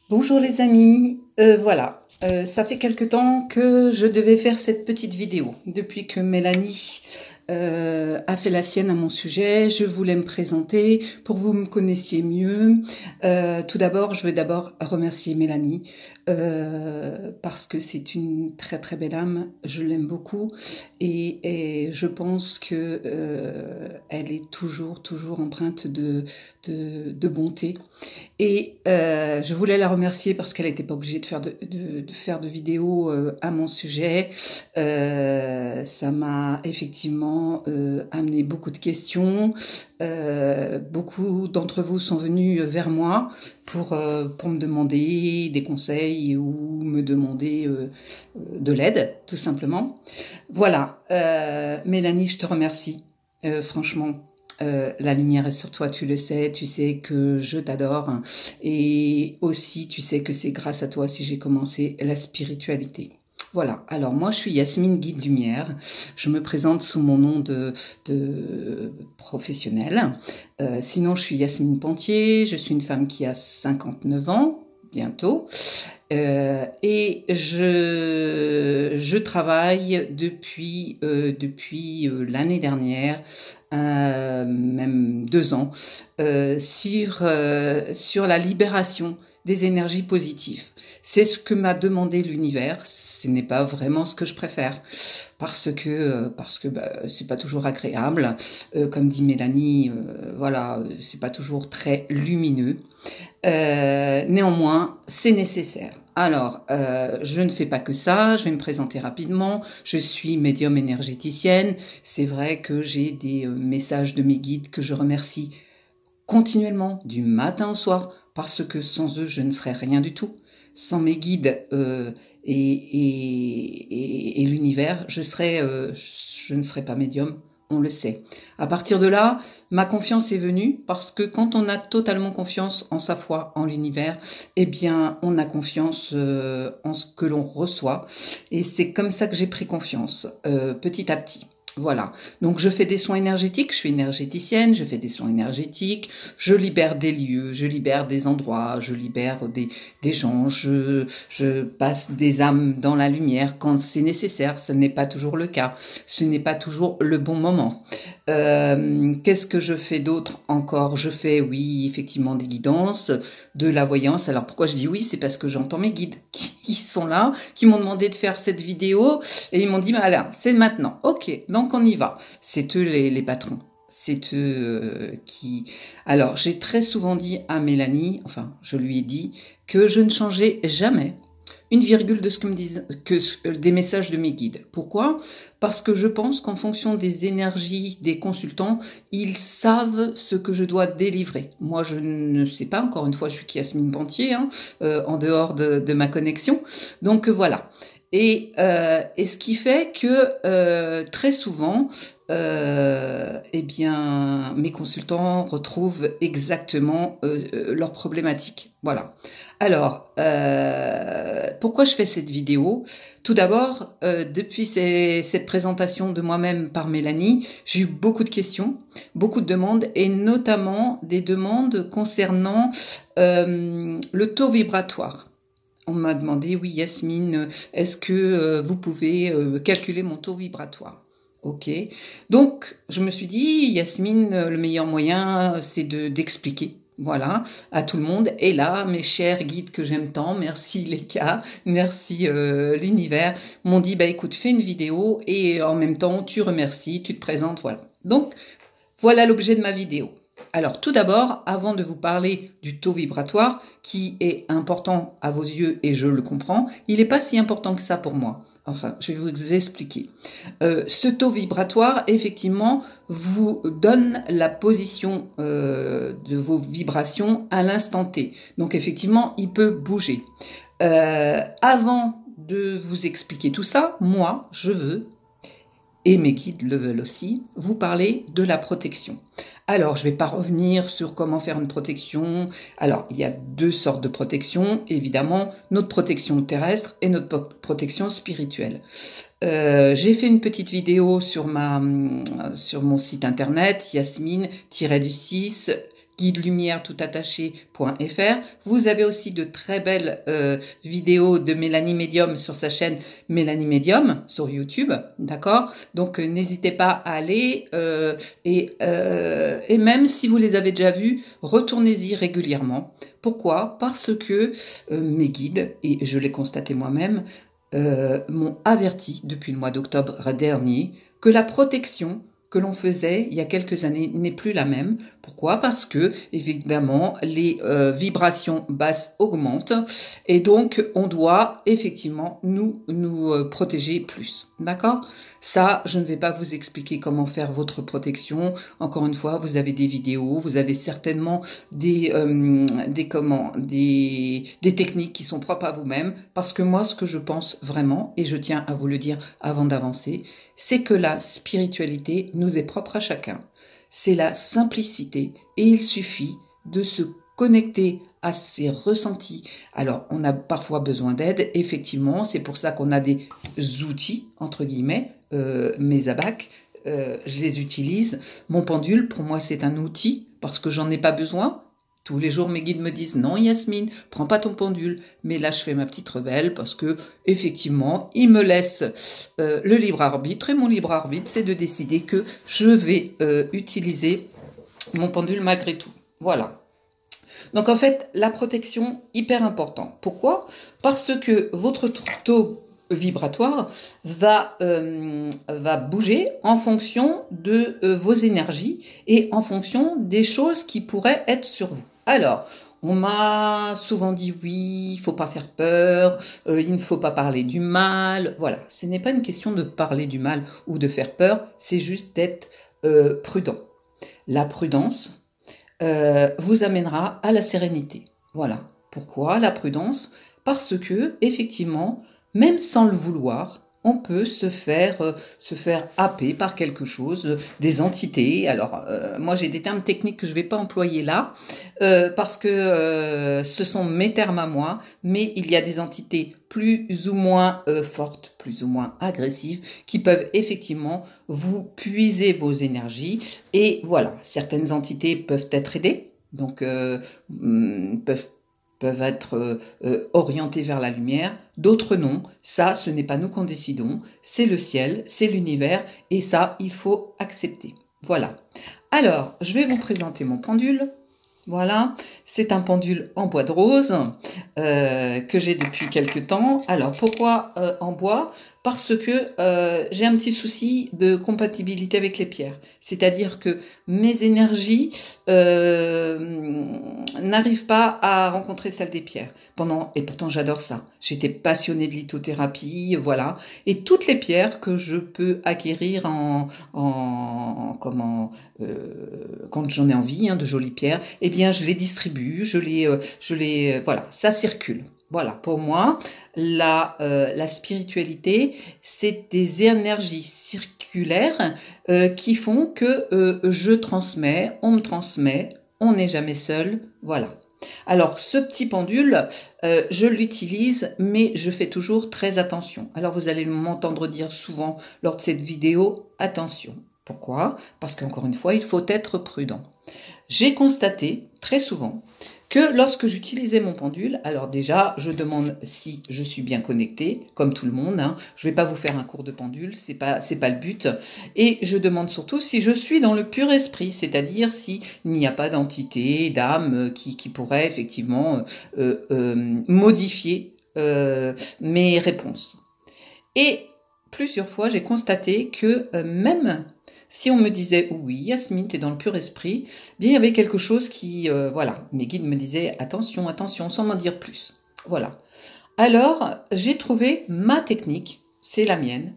Bonjour les amis, voilà, ça fait quelque temps que je devais faire cette petite vidéo. Depuis que Mélanie a fait la sienne à mon sujet, je voulais me présenter pour que vous me connaissiez mieux. Tout d'abord, je veux d'abord remercier Mélanie parce que c'est une très très belle âme, je l'aime beaucoup et je pense que elle est toujours empreinte de bonté. Et je voulais la remercier parce qu'elle n'était pas obligée de faire de vidéos à mon sujet. Ça m'a effectivement amené beaucoup de questions. Beaucoup d'entre vous sont venus vers moi pour me demander des conseils ou me demander de l'aide, tout simplement. Voilà, Mélanie, je te remercie. Franchement, la lumière est sur toi, tu le sais, tu sais que je t'adore et aussi tu sais que c'est grâce à toi si j'ai commencé la spiritualité. Voilà, alors moi je suis Yasmine Guide Lumière, je me présente sous mon nom de professionnel. Sinon je suis Yasmine Pentier, je suis une femme qui a 59 ans bientôt. Et je travaille depuis l'année dernière, même 2 ans, sur la libération des énergies positives. C'est ce que m'a demandé l'univers. Ce n'est pas vraiment ce que je préfère parce que c'est pas toujours agréable. Comme dit Mélanie, voilà, c'est pas toujours très lumineux. Néanmoins, c'est nécessaire. Alors, je ne fais pas que ça, je vais me présenter rapidement. Je suis médium énergéticienne. C'est vrai que j'ai des messages de mes guides que je remercie continuellement, du matin au soir, parce que sans eux, je ne serais rien du tout. Sans mes guides et l'univers, je ne serais pas médium. On le sait. À partir de là, ma confiance est venue parce que quand on a totalement confiance en sa foi, en l'univers, eh bien, on a confiance en ce que l'on reçoit. Et c'est comme ça que j'ai pris confiance, petit à petit. Voilà. Donc, je fais des soins énergétiques. Je suis énergéticienne. Je fais des soins énergétiques. Je libère des lieux. Je libère des endroits. Je libère des gens. Je passe des âmes dans la lumière quand c'est nécessaire. Ce n'est pas toujours le cas. Ce n'est pas toujours le bon moment. Qu'est-ce que je fais d'autre encore? Je fais, oui, effectivement, des guidances, de la voyance. Alors, pourquoi je dis oui? C'est parce que j'entends mes guides qui sont là, qui m'ont demandé de faire cette vidéo et ils m'ont dit, voilà, c'est maintenant. Ok, donc on y va. C'est eux les patrons. C'est eux qui... Alors, j'ai très souvent dit à Mélanie, enfin, je lui ai dit que je ne changeais jamais une virgule de ce que me disent des messages de mes guides. Pourquoi? Parce que je pense qu'en fonction des énergies des consultants, ils savent ce que je dois délivrer. Moi, je ne sais pas. Encore une fois, je suis Yasmine Pentier, en dehors de ma connexion. Donc voilà. Et ce qui fait que très souvent, eh bien, mes consultants retrouvent exactement leurs problématiques. Voilà. Alors, pourquoi je fais cette vidéo? Tout d'abord, depuis cette présentation de moi-même par Mélanie, j'ai eu beaucoup de questions, beaucoup de demandes, et notamment des demandes concernant le taux vibratoire. On m'a demandé, oui Yasmine, est-ce que vous pouvez calculer mon taux vibratoire? Ok. Donc, je me suis dit, Yasmine, le meilleur moyen, c'est d'expliquer. Voilà, à tout le monde. Et là, mes chers guides que j'aime tant, merci les cas, merci l'univers, m'ont dit, bah écoute, fais une vidéo et en même temps, tu remercies, tu te présentes, voilà. Donc, voilà l'objet de ma vidéo. Alors, tout d'abord, avant de vous parler du taux vibratoire, qui est important à vos yeux et je le comprends, il n'est pas si important que ça pour moi. Enfin, je vais vous expliquer. Ce taux vibratoire, effectivement, vous donne la position de vos vibrations à l'instant T. Donc, effectivement, il peut bouger. Avant de vous expliquer tout ça, moi, je veux, et mes guides le veulent aussi, vous parler de la protection. Alors, je ne vais pas revenir sur comment faire une protection. Alors, il y a 2 sortes de protection, évidemment, notre protection terrestre et notre protection spirituelle. J'ai fait une petite vidéo sur mon site internet, Yasmine-du-6 guidelumière-tout-attaché.fr. Vous avez aussi de très belles vidéos de Mélanie Medium sur sa chaîne Mélanie Medium sur YouTube, d'accord? Donc n'hésitez pas à aller et même si vous les avez déjà vus, retournez-y régulièrement. Pourquoi? Parce que mes guides, et je l'ai constaté moi-même, m'ont averti depuis le mois d'octobre dernier que la protection que l'on faisait il y a quelques années n'est plus la même. Pourquoi? Parce que, évidemment, les vibrations basses augmentent et donc on doit effectivement nous protéger plus. D'accord? Ça, je ne vais pas vous expliquer comment faire votre protection. Encore une fois, vous avez des vidéos, vous avez certainement des techniques qui sont propres à vous-même. Parce que moi, ce que je pense vraiment, et je tiens à vous le dire avant d'avancer, c'est que la spiritualité nous est propre à chacun. C'est la simplicité et il suffit de se connecter à ses ressentis. Alors, on a parfois besoin d'aide, effectivement, c'est pour ça qu'on a des outils, entre guillemets, mes abacs, je les utilise. Mon pendule, pour moi, c'est un outil, parce que j'en ai pas besoin. Tous les jours, mes guides me disent « Non, Yasmine, prends pas ton pendule. » Mais là, je fais ma petite rebelle parce que, effectivement, ils me laissent le libre arbitre. Et mon libre arbitre, c'est de décider que je vais utiliser mon pendule malgré tout. Voilà. Donc, en fait, la protection, hyper important. Pourquoi? Parce que votre taux vibratoire va bouger en fonction de vos énergies et en fonction des choses qui pourraient être sur vous. Alors, on m'a souvent dit oui, il faut pas faire peur, il ne faut pas parler du mal. Voilà, ce n'est pas une question de parler du mal ou de faire peur, c'est juste d'être prudent. La prudence vous amènera à la sérénité. Voilà. Pourquoi la prudence? Parce que, effectivement, même sans le vouloir, on peut se faire happer par quelque chose, des entités. Alors, moi, j'ai des termes techniques que je ne vais pas employer là, parce que ce sont mes termes à moi, mais il y a des entités plus ou moins fortes, plus ou moins agressives, qui peuvent effectivement vous puiser vos énergies. Et voilà, certaines entités peuvent être aidées, donc peuvent être orientés vers la lumière, d'autres non. Ça, ce n'est pas nous qu'on décidons, c'est le ciel, c'est l'univers, et ça, il faut accepter. Voilà. Alors, je vais vous présenter mon pendule. Voilà, c'est un pendule en bois de rose que j'ai depuis quelques temps. Alors, pourquoi en bois? Parce que j'ai un petit souci de compatibilité avec les pierres. C'est-à-dire que mes énergies n'arrivent pas à rencontrer celles des pierres. Et pourtant, j'adore ça. J'étais passionnée de lithothérapie, voilà. Et toutes les pierres que je peux acquérir quand j'en ai envie, de jolies pierres, eh bien, je les distribue, voilà, ça circule. Voilà, pour moi, la spiritualité, c'est des énergies circulaires qui font que je transmets, on me transmet, on n'est jamais seul, voilà. Alors, ce petit pendule, je l'utilise, mais je fais toujours très attention. Alors, vous allez m'entendre dire souvent lors de cette vidéo, attention. Pourquoi? Parce qu'encore une fois, il faut être prudent. J'ai constaté très souvent que lorsque j'utilisais mon pendule, alors déjà, je demande si je suis bien connectée, comme tout le monde. Je vais pas vous faire un cours de pendule, c'est pas le but. Et je demande surtout si je suis dans le pur esprit, c'est-à-dire s'il n'y a pas d'entité, d'âme qui pourrait effectivement modifier mes réponses. Et plusieurs fois, j'ai constaté que même si on me disait oui, Yasmine, t'es dans le pur esprit, bien il y avait quelque chose qui, voilà, mes guides me disaient attention, attention, sans m'en dire plus. Voilà. Alors, j'ai trouvé ma technique, c'est la mienne,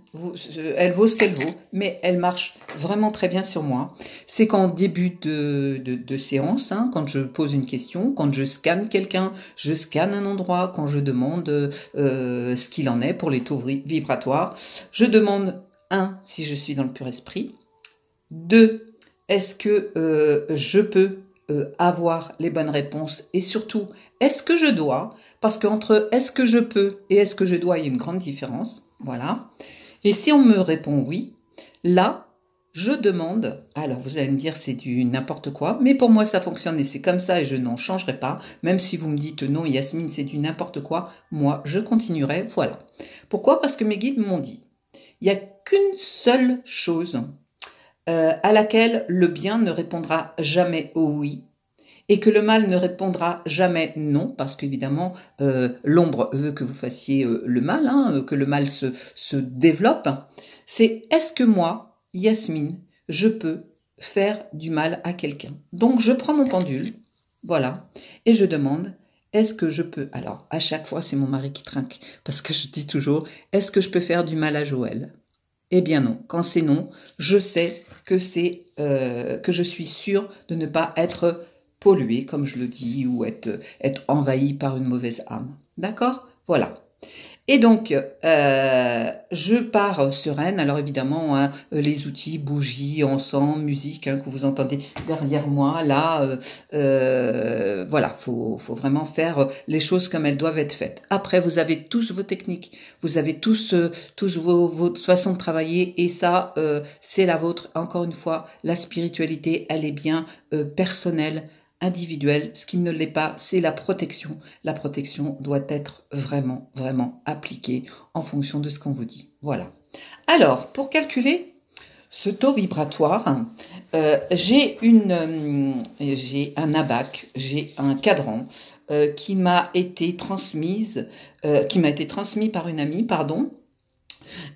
elle vaut ce qu'elle vaut, mais elle marche vraiment très bien sur moi. C'est qu'en début de séance, quand je pose une question, quand je scanne quelqu'un, je scanne un endroit, quand je demande ce qu'il en est pour les taux vibratoires, je demande 1, si je suis dans le pur esprit, 2, est-ce que je peux avoir les bonnes réponses et surtout, est-ce que je dois? Parce qu'entre est-ce que je peux et est-ce que je dois, il y a une grande différence. Voilà. Et si on me répond oui, là, je demande, alors vous allez me dire c'est du n'importe quoi, mais pour moi ça fonctionne et c'est comme ça et je n'en changerai pas, même si vous me dites non Yasmine c'est du n'importe quoi, moi je continuerai, voilà. Pourquoi? Parce que mes guides m'ont dit, il n'y a qu'une seule chose à laquelle le bien ne répondra jamais au oui, et que le mal ne répondra jamais non, parce qu'évidemment, l'ombre veut que vous fassiez le mal, hein, que le mal se développe, c'est est-ce que moi, Yasmine, je peux faire du mal à quelqu'un? Donc je prends mon pendule, voilà, et je demande, est-ce que je peux, alors à chaque fois c'est mon mari qui trinque, parce que je dis toujours, est-ce que je peux faire du mal à Joël? Eh bien non, quand c'est non, je sais que que je suis sûre de ne pas être polluée, comme je le dis, ou être envahie par une mauvaise âme. D'accord? Voilà. Et donc, je pars sereine. Alors évidemment, hein, les outils, bougies, encens, musique hein, que vous entendez derrière moi, là, voilà, faut vraiment faire les choses comme elles doivent être faites. Après, vous avez tous vos techniques, vous avez tous vos façons de travailler, et ça, c'est la vôtre. Encore une fois, la spiritualité, elle est bien personnelle, individuelle. Ce qui ne l'est pas, c'est la protection. La protection doit être vraiment, vraiment appliquée en fonction de ce qu'on vous dit. Voilà. Alors, pour calculer ce taux vibratoire, j'ai un abac, j'ai un cadran qui m'a été transmis par une amie, pardon,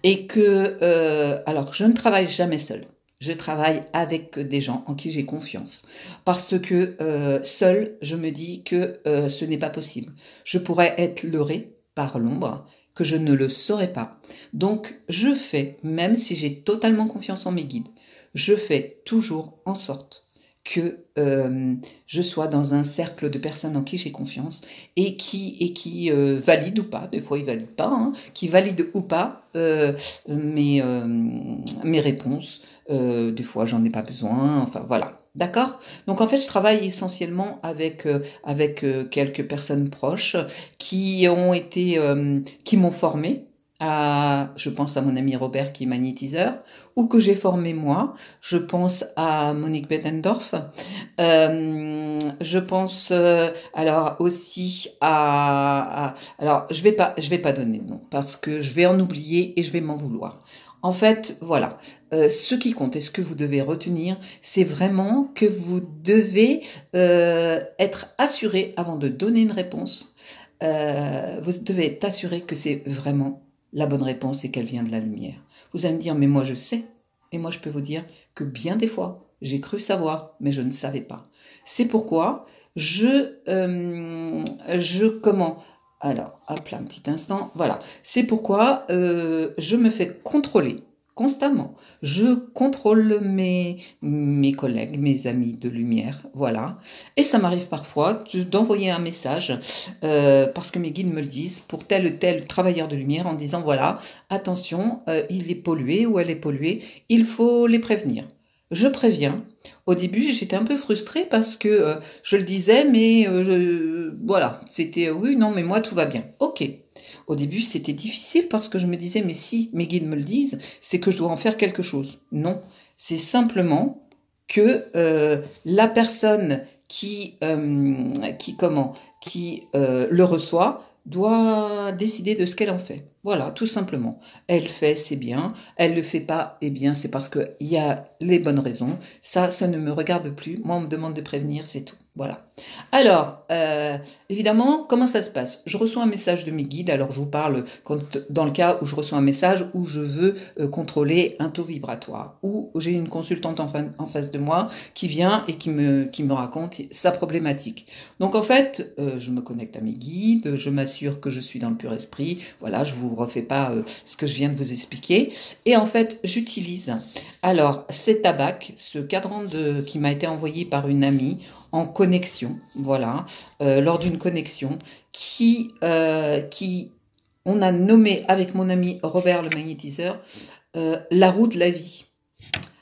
et que, alors, je ne travaille jamais seule. Je travaille avec des gens en qui j'ai confiance. Parce que seule, je me dis que ce n'est pas possible. Je pourrais être leurrée par l'ombre, que je ne le saurais pas. Donc, je fais, même si j'ai totalement confiance en mes guides, je fais toujours en sorte que je sois dans un cercle de personnes en qui j'ai confiance et qui valident ou pas, des fois ils valident pas, hein, qui valident ou pas mes réponses. Des fois, j'en ai pas besoin. Enfin, voilà. D'accord? Donc, en fait, je travaille essentiellement avec quelques personnes proches qui qui m'ont formé. Je pense à mon ami Robert qui est magnétiseur, ou que j'ai formé moi. Je pense à Monique Bettendorf. Je pense alors aussi alors je vais pas donner de nom parce que je vais en oublier et je vais m'en vouloir. En fait, voilà. Ce qui compte et ce que vous devez retenir, c'est vraiment que vous devez être assuré avant de donner une réponse. Vous devez être assuré que c'est vraiment la bonne réponse et qu'elle vient de la lumière. Vous allez me dire, mais moi je sais. Et moi je peux vous dire que bien des fois, j'ai cru savoir, mais je ne savais pas. C'est pourquoi comment alors, hop là, un petit instant, voilà. C'est pourquoi je me fais contrôler constamment. Je contrôle mes collègues, mes amis de lumière, voilà. Et ça m'arrive parfois d'envoyer un message, parce que mes guides me le disent, pour tel ou tel travailleur de lumière, en disant, voilà, attention, il est pollué ou elle est polluée, il faut les prévenir. Je préviens. Au début, j'étais un peu frustrée parce que je le disais, mais voilà, c'était oui, non, mais moi tout va bien. Ok. Au début, c'était difficile parce que je me disais, mais si mes guides me le disent, c'est que je dois en faire quelque chose. Non, c'est simplement que la personne qui le reçoit doit décider de ce qu'elle en fait. Voilà, tout simplement. Elle fait, c'est bien. Elle le fait pas, eh bien, c'est parce qu'il y a les bonnes raisons. Ça ne me regarde plus. Moi, on me demande de prévenir, c'est tout. Voilà. Alors, évidemment, comment ça se passe? Je reçois un message de mes guides. Alors, je vous parle dans le cas où je reçois un message où je veux contrôler un taux vibratoire, où j'ai une consultante en face de moi qui vient et qui me raconte sa problématique. Donc, en fait, je me connecte à mes guides, je m'assure que je suis dans le pur esprit. Voilà, je vous refais pas ce que je viens de vous expliquer. Et en fait, j'utilise alors cet abac, ce cadran qui m'a été envoyé par une amie en connexion, voilà, lors d'une connexion qui on a nommé avec mon ami Robert le magnétiseur la roue de la vie.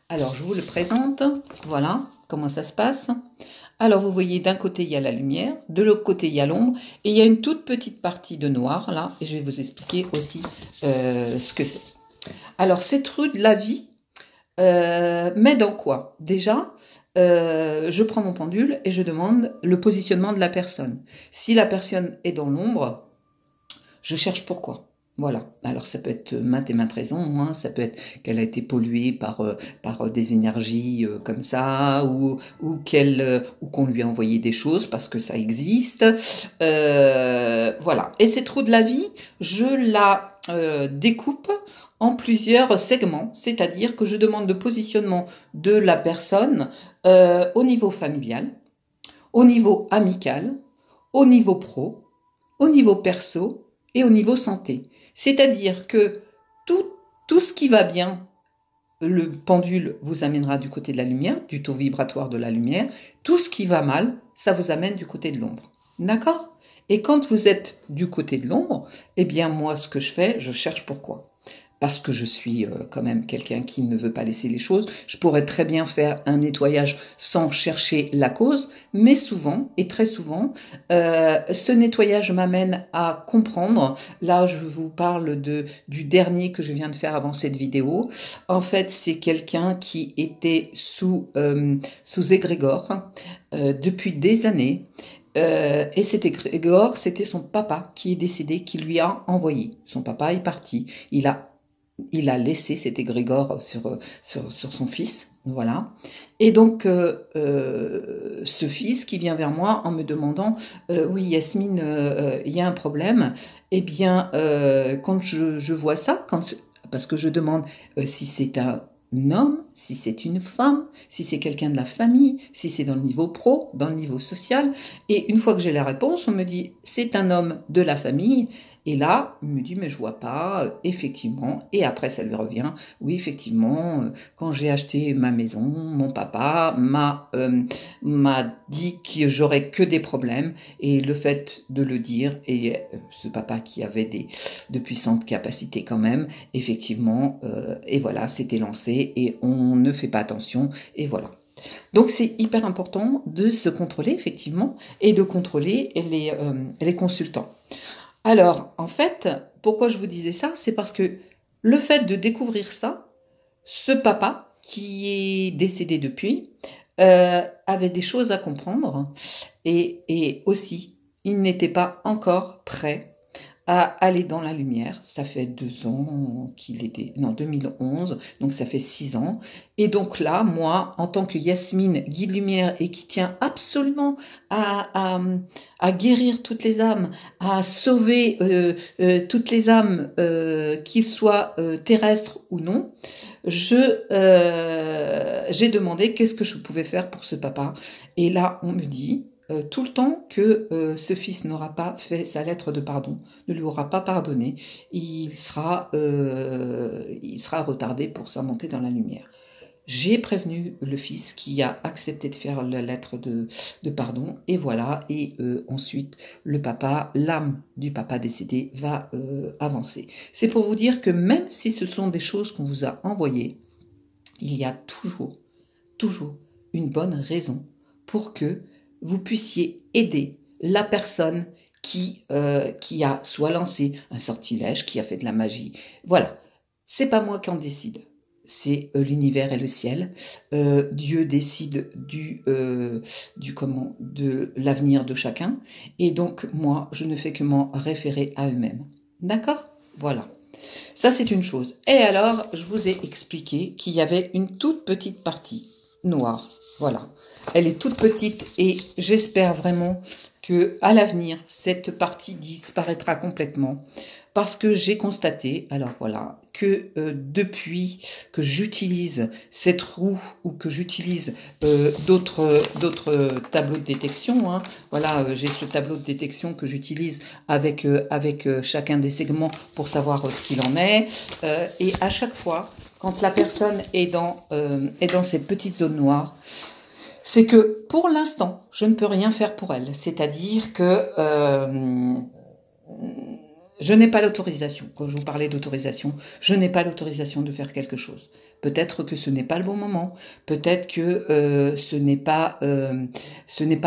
Alors je vous le présente, voilà comment ça se passe. Alors vous voyez, d'un côté il y a la lumière, de l'autre côté il y a l'ombre, et il y a une toute petite partie de noir là, et je vais vous expliquer aussi ce que c'est. Alors cette roue de la vie, Mais dans quoi? Déjà, je prends mon pendule et je demande le positionnement de la personne. Si la personne est dans l'ombre, je cherche pourquoi. Voilà. Alors ça peut être maintes et maintes raisons. Hein. Ça peut être qu'elle a été polluée par des énergies comme ça, ou qu'on lui a envoyé des choses parce que ça existe. Voilà. Et cette roue de la vie, je la découpe en plusieurs segments, c'est-à-dire que je demande le positionnement de la personne au niveau familial, au niveau amical, au niveau pro, au niveau perso et au niveau santé. C'est-à-dire que tout, tout ce qui va bien, le pendule vous amènera du côté de la lumière, du taux vibratoire de la lumière. Tout ce qui va mal, ça vous amène du côté de l'ombre. D'accord? Et quand vous êtes du côté de l'ombre, eh bien moi, ce que je fais, je cherche pourquoi. Parce que je suis quand même quelqu'un qui ne veut pas laisser les choses. Je pourrais très bien faire un nettoyage sans chercher la cause, mais souvent, et très souvent, ce nettoyage m'amène à comprendre. Là, je vous parle du dernier que je viens de faire avant cette vidéo. En fait, c'est quelqu'un qui était sous égrégore depuis des années. Et cet égrégore, c'était son papa qui est décédé, qui lui a envoyé. Son papa est parti. Il a laissé cet égrégore sur son fils, voilà. Et donc, ce fils qui vient vers moi en me demandant, oui Yasmine, il y a un problème. Eh bien, quand je vois ça, parce que je demande si c'est un homme, si c'est une femme, si c'est quelqu'un de la famille, si c'est dans le niveau pro, dans le niveau social. Et une fois que j'ai la réponse, on me dit, c'est un homme de la famille. Et là, il me dit, mais je vois pas, effectivement. Et après, ça lui revient. Oui, effectivement, quand j'ai acheté ma maison, mon papa m'a dit que j'aurais que des problèmes. Et le fait de le dire, et ce papa qui avait de puissantes capacités quand même, effectivement, et voilà, c'était lancé et on ne fait pas attention. Et voilà. Donc c'est hyper important de se contrôler, effectivement, et de contrôler les consultants. Alors, en fait, pourquoi je vous disais ça? C'est parce que le fait de découvrir ça, ce papa qui est décédé depuis, avait des choses à comprendre et aussi, il n'était pas encore prêt à aller dans la lumière. Ça fait 2 ans qu'il était, non, 2011, donc ça fait 6 ans. Et donc là, moi, en tant que Yasmine, guide lumière, et qui tient absolument à guérir toutes les âmes, à sauver toutes les âmes, qu'ils soient terrestres ou non, j'ai demandé qu'est-ce que je pouvais faire pour ce papa. Et là, on me dit tout le temps que ce fils n'aura pas fait sa lettre de pardon, ne lui aura pas pardonné, il sera retardé pour sa montée dans la lumière. J'ai prévenu le fils qui a accepté de faire la lettre de pardon, et voilà, et ensuite le papa, l'âme du papa décédé va avancer. C'est pour vous dire que même si ce sont des choses qu'on vous a envoyées, il y a toujours une bonne raison pour que vous puissiez aider la personne qui a soit lancé un sortilège, qui a fait de la magie. Voilà, c'est pas moi qui en décide. C'est l'univers et le ciel. Dieu décide de l'avenir de chacun. Et donc, moi, je ne fais que m'en référer à eux-mêmes. D'accord? Voilà. Ça, c'est une chose. Et alors, je vous ai expliqué qu'il y avait une toute petite partie noire. Voilà. Elle est toute petite et j'espère vraiment que à l'avenir, cette partie disparaîtra complètement. Parce que j'ai constaté, alors voilà, que depuis que j'utilise cette roue ou que j'utilise d'autres tableaux de détection, hein, voilà, j'ai ce tableau de détection que j'utilise avec chacun des segments pour savoir ce qu'il en est. Et à chaque fois, quand la personne est dans cette petite zone noire, c'est que pour l'instant, je ne peux rien faire pour elle. C'est-à-dire que je n'ai pas l'autorisation. Quand je vous parlais d'autorisation, je n'ai pas l'autorisation de faire quelque chose. Peut-être que ce n'est pas le bon moment. Peut-être que ce n'est pas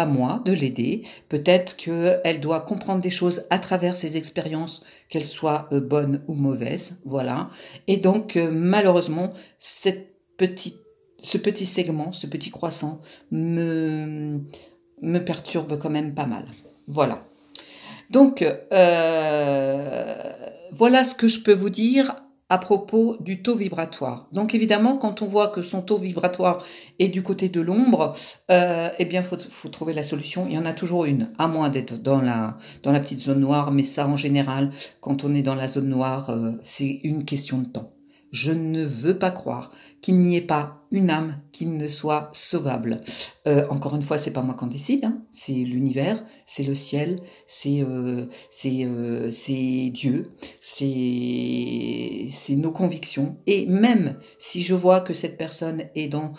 moi de l'aider. Peut-être qu'elle doit comprendre des choses à travers ses expériences, qu'elles soient bonnes ou mauvaises. Voilà. Et donc, malheureusement, cette ce petit segment, ce petit croissant me perturbe quand même pas mal. Voilà. Donc, voilà ce que je peux vous dire à propos du taux vibratoire. Donc évidemment, quand on voit que son taux vibratoire est du côté de l'ombre, eh bien, faut trouver la solution. Il y en a toujours une, à moins d'être dans la petite zone noire. Mais ça, en général, quand on est dans la zone noire, c'est une question de temps. Je ne veux pas croire qu'il n'y ait pas une âme qui ne soit sauvable. Encore une fois, c'est pas moi qui en décide, hein. C'est l'univers, c'est le ciel, c'est Dieu, c'est nos convictions. Et même si je vois que cette personne est dans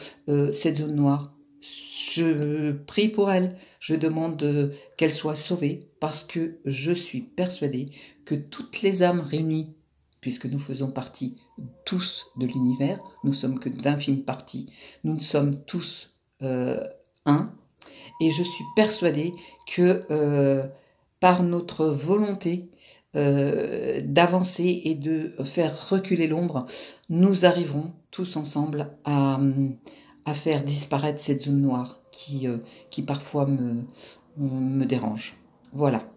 cette zone noire, je prie pour elle, je demande qu'elle soit sauvée, parce que je suis persuadée que toutes les âmes réunies, puisque nous faisons partie tous de l'univers, nous sommes que d'infimes parties, nous sommes tous un, et je suis persuadée que par notre volonté d'avancer et de faire reculer l'ombre, nous arriverons tous ensemble à faire disparaître cette zone noire qui parfois me dérange. Voilà.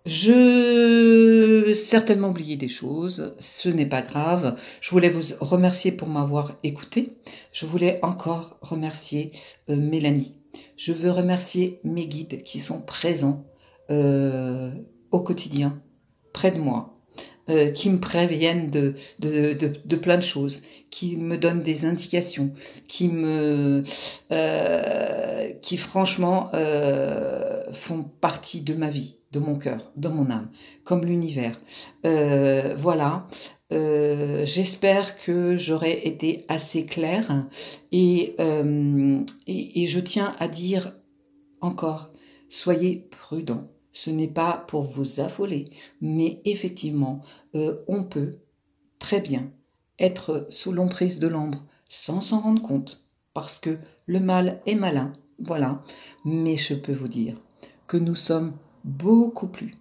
Je certainement oublié des choses, ce n'est pas grave. Je voulais vous remercier pour m'avoir écouté. Je voulais encore remercier Mélanie. Je veux remercier mes guides qui sont présents au quotidien, près de moi, qui me préviennent de plein de choses, qui me donnent des indications, qui franchement font partie de ma vie, de mon cœur, de mon âme, comme l'univers. Voilà. J'espère que j'aurai été assez claire et je tiens à dire encore, soyez prudents. Ce n'est pas pour vous affoler, mais effectivement, on peut très bien être sous l'emprise de l'ombre sans s'en rendre compte, parce que le mal est malin, voilà. Mais je peux vous dire que nous sommes beaucoup plus,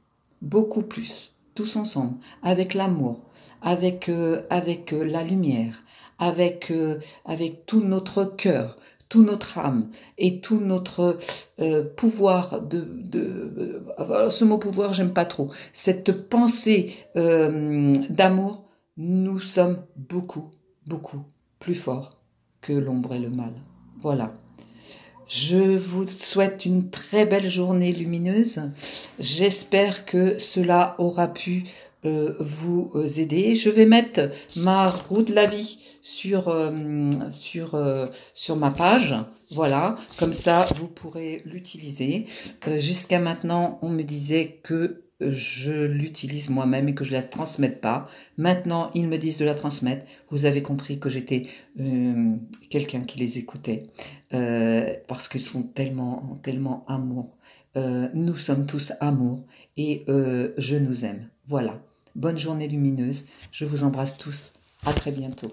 tous ensemble, avec l'amour, avec la lumière, avec tout notre cœur, tout notre âme et tout notre pouvoir ce mot pouvoir, j'aime pas trop. Cette pensée d'amour, nous sommes beaucoup plus forts que l'ombre et le mal. Voilà. Je vous souhaite une très belle journée lumineuse. J'espère que cela aura pu vous aider. Je vais mettre ma roue de la vie sur ma page. Voilà, comme ça vous pourrez l'utiliser. Jusqu'à maintenant, on me disait que je l'utilise moi-même et que je la transmette pas. Maintenant, ils me disent de la transmettre. Vous avez compris que j'étais quelqu'un qui les écoutait parce qu'ils sont tellement amour. Nous sommes tous amour et je nous aime. Voilà. Bonne journée lumineuse. Je vous embrasse tous. À très bientôt.